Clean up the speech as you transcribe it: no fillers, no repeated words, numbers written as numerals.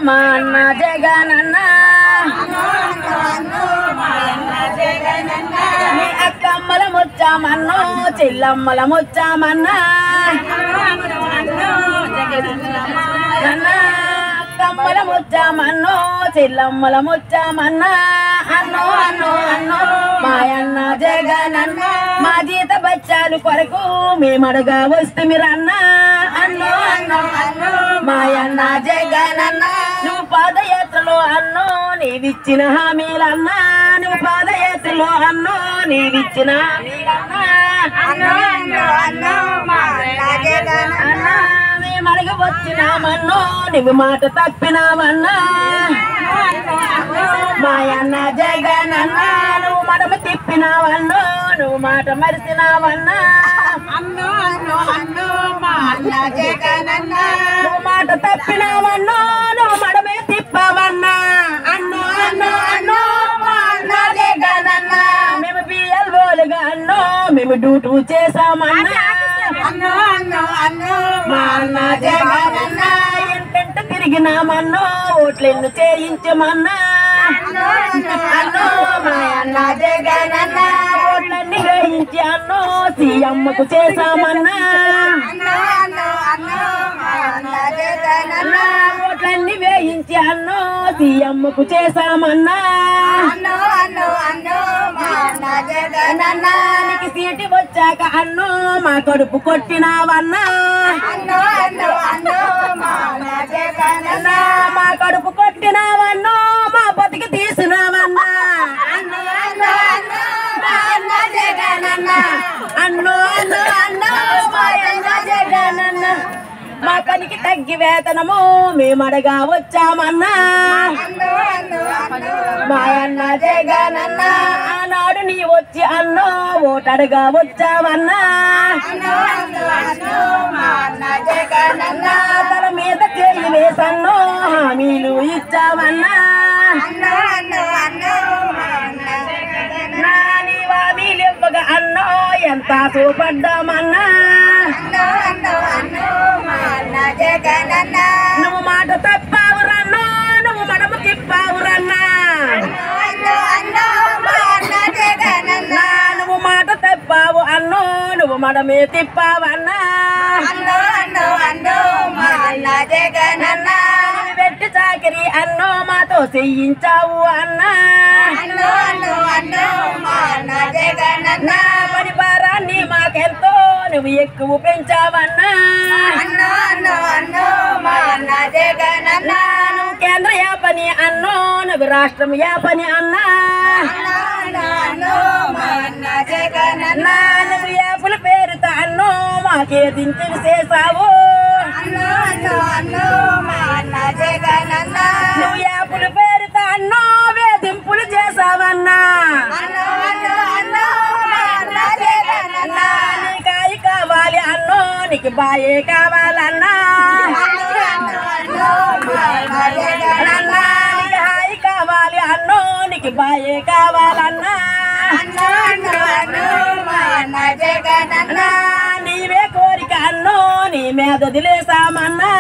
మా అన్న జగనన్న నీ అక్కమ్మల ముచ్చామన్నో చెల్లమ్మల ముచ్చామన్నా అక్కమ్మల ముచ్చామన్నో చెల్లమ్మల ముచ్చామన్నా అన్నో అన్నో అన్నో మాయన్న జగనన్న మా జీత బచ్చాలు కొరకు మేమడగా వస్తే మీరన్నా అన్నో అన్నో అన్నో మాయన్న జగనన్న నువ్వు పాదయాత్రలో అన్నో నీవిచ్చిన హామీలన్నా నువ్వు పాదయాత్రలో అన్నో నీవిచ్చిన హామీలన్నా మేమడగ వచ్చినామన్నో నువ్వు మాట తప్పినావన్నా మాయన్న జగనన్న నువ్వు మడమ తిప్పినావన్నో నువ్వు మాట మరిసినావన్నా అన్నో అన్నో అన్నో మా అన్న జగనన్న నువ్వు మాట తప్పినావన్నో నువ్వు మడమే తిప్పావన్నా అన్నో అన్నో అన్నో మా అన్న జగనన్న మేము బియ్యలుగా అన్నో మేము డ్యూటీ చేసామన్నా అన్నో అన్నో అన్నో మా అన్న జగనన్న ఎంటెంట తిరిగినామన్నో ఓట్లెన్ను చేయించమన్నా అన్నో మా అన్న జగనన్న ఓట్లన్నీ గ్రహించి అన్నో సీఎమ్మకు చేసామన్నా అన్నో అన్నో అన్నో మా అన్న జగనన్న ఓట్లన్నీ వేయించి అన్నో సీఎమ్మకు చేసామన్నా అన్నో అన్నో అన్నో మా అన్న జగనన్న నీకు సీటు వచ్చాక అన్నో మా కడుపు కొట్టినావన్నా అన్నో అన్నో అన్నో మా అన్న జగనన్న మా కడుపు కొట్టినావన్నో మా బతికి తీసినావన్నా అన్నో అన్నో అన్నో మా అన్న జగనన్న అన్నో అన్నో అన్నో మా అన్న జగనన్న మా పనికి తగ్గి వేతనము మేమడగా వచ్చామన్నా అన్నో అన్నో అన్నో మా అన్న జగనన్న ఆనాడు నీ వచ్చి అన్నో ఓటడగా వచ్చావన్నా అన్నో అన్నో అన్నో మా అన్న జగనన్న తల మీద చేయి వేసన్నో హామీలు ఇచ్చావన్నా అన్నో అన్నో అన్నో మా అన్న జగనన్న నీ హామీలు ఇవ్వగా అన్నో ఎంత సూపడ్డామన్నా అన్నో అన్నో అన్నో మా అన్న జగనన్న నువ్వు మాట తప్పావురన్నా నువ్వు మడమ తిప్పావురన్నా అన్నో అన్నో మా అన్న జగనన్న నువ్వు మాట తప్పావు అన్నో నువ్వు మడమే తిప్పావన్నా అన్నో అన్నో అన్నో మా అన్న జగనన్న నువ్వు పెట్టి చాకరి అన్నో మాతో చెయ్యించావు అన్నా అన్నో అన్నో అన్నో మా అన్న జగనన్న పని భారాన్ని మాకెంతో నువ్వు ఎక్కువ పెంచావన్నా అన్నో అన్నో అన్నో మా అన్న జగనన్న నువ్వు కేంద్ర యాపని అన్నో నువ్వు రాష్ట్రం యాపని అన్నా అన్నో అన్నో అన్నో మా అన్న జగనన్న నువ్వు యాపుల పేరుతో అన్నో మాకే దించులు చేసావు అన్నో అన్నో అన్నో మా అన్న జగనన్న నువ్వు యాపుల పేరుతో అన్నో వేధింపులు చేసావన్నా అన్నో అన్నో అన్నో మా అన్న జగనన్న నీకాయి కావాలి అన్నో నీకు బాయే కావాలన్నా అన్నో అన్నో అన్నో మా అన్న జగనన్న అన్నా నీకు హాయి కావాలి అన్నో నీకు బాయే కావాలన్నా అన్నో అన్నో అన్నో మా అన్న జగనన్న నీవే కోరిక అన్నో నీ మీద వదిలేసామన్నా